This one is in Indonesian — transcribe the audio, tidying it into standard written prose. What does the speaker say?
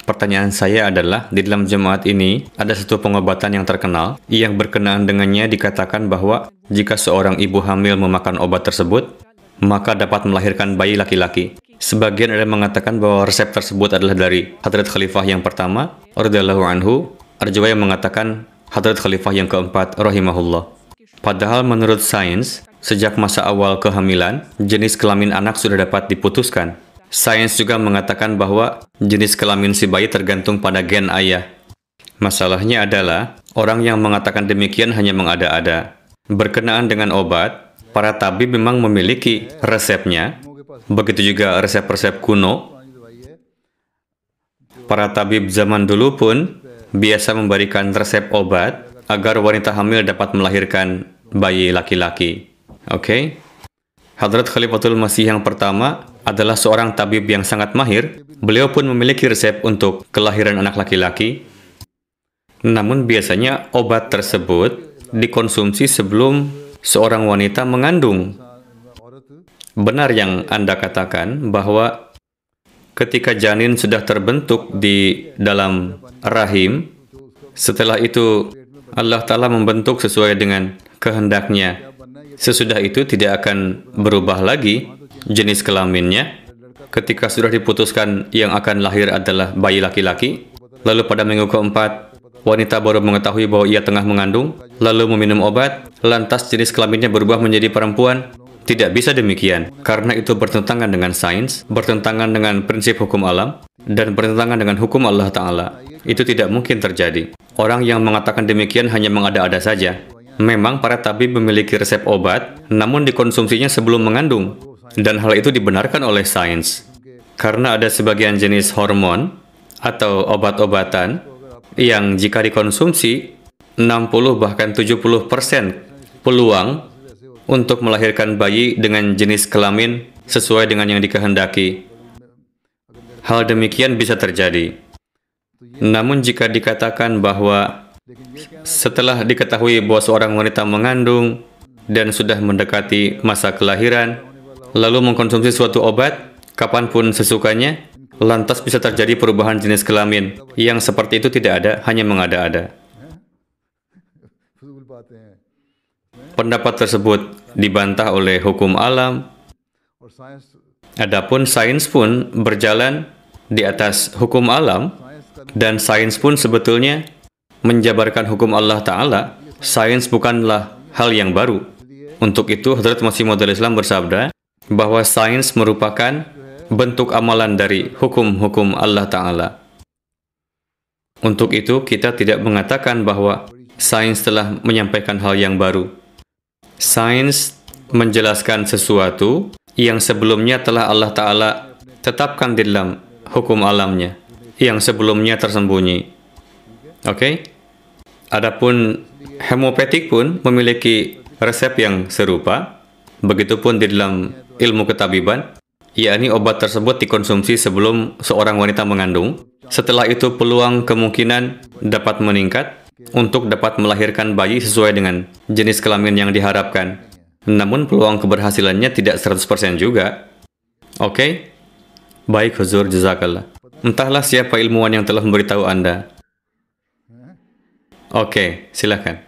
Pertanyaan saya adalah, di dalam jemaat ini ada satu pengobatan yang terkenal, yang berkenaan dengannya dikatakan bahwa jika seorang ibu hamil memakan obat tersebut, maka dapat melahirkan bayi laki-laki. Sebagian ada yang mengatakan bahwa resep tersebut adalah dari Hadrat Khalifah yang pertama, radhiyallahu anhu. Ada juga yang mengatakan Hadrat Khalifah yang keempat, rahimahullah. Padahal menurut sains, sejak masa awal kehamilan, jenis kelamin anak sudah dapat diputuskan. Sains juga mengatakan bahwa jenis kelamin si bayi tergantung pada gen ayah. Masalahnya adalah, orang yang mengatakan demikian hanya mengada-ada. Berkenaan dengan obat, para tabib memang memiliki resepnya. Begitu juga resep-resep kuno. Para tabib zaman dulu pun biasa memberikan resep obat agar wanita hamil dapat melahirkan bayi laki-laki. Oke? Hadrat Khalifatul Masih yang pertama adalah seorang tabib yang sangat mahir. Beliau pun memiliki resep untuk kelahiran anak laki-laki. Namun biasanya obat tersebut dikonsumsi sebelum seorang wanita mengandung. Benar yang Anda katakan bahwa ketika janin sudah terbentuk di dalam rahim, setelah itu Allah Ta'ala membentuk sesuai dengan kehendaknya. Sesudah itu tidak akan berubah lagi jenis kelaminnya. Ketika sudah diputuskan yang akan lahir adalah bayi laki-laki, lalu pada minggu keempat, wanita baru mengetahui bahwa ia tengah mengandung, lalu meminum obat, lantas jenis kelaminnya berubah menjadi perempuan. Tidak bisa demikian, karena itu bertentangan dengan sains, bertentangan dengan prinsip hukum alam, dan bertentangan dengan hukum Allah Ta'ala. Itu tidak mungkin terjadi. Orang yang mengatakan demikian hanya mengada-ada saja. Memang para tabib memiliki resep obat, namun dikonsumsinya sebelum mengandung. Dan hal itu dibenarkan oleh sains. Karena ada sebagian jenis hormon atau obat-obatan yang jika dikonsumsi, 60 bahkan 70% peluang untuk melahirkan bayi dengan jenis kelamin sesuai dengan yang dikehendaki. Hal demikian bisa terjadi. Namun jika dikatakan bahwa setelah diketahui bahwa seorang wanita mengandung dan sudah mendekati masa kelahiran, lalu mengkonsumsi suatu obat kapanpun sesukanya, lantas bisa terjadi perubahan jenis kelamin. Yang seperti itu tidak ada, hanya mengada-ada. Pendapat tersebut dibantah oleh hukum alam. Adapun sains pun berjalan di atas hukum alam, dan sains pun sebetulnya menjabarkan hukum Allah Ta'ala. Sains bukanlah hal yang baru. Untuk itu, Hadrat Masih Maud Islam bersabda bahwa sains merupakan bentuk amalan dari hukum-hukum Allah Ta'ala. Untuk itu, kita tidak mengatakan bahwa sains telah menyampaikan hal yang baru. Sains menjelaskan sesuatu yang sebelumnya telah Allah Ta'ala tetapkan di dalam hukum alamnya, yang sebelumnya tersembunyi. Oke? Adapun homeopatik pun memiliki resep yang serupa. Begitupun di dalam ilmu ketabiban, yakni obat tersebut dikonsumsi sebelum seorang wanita mengandung. Setelah itu peluang kemungkinan dapat meningkat untuk dapat melahirkan bayi sesuai dengan jenis kelamin yang diharapkan. Namun peluang keberhasilannya tidak 100% juga. Oke? Baik Huzur, jazakallah. Entahlah siapa ilmuwan yang telah memberitahu Anda. Oke, silakan.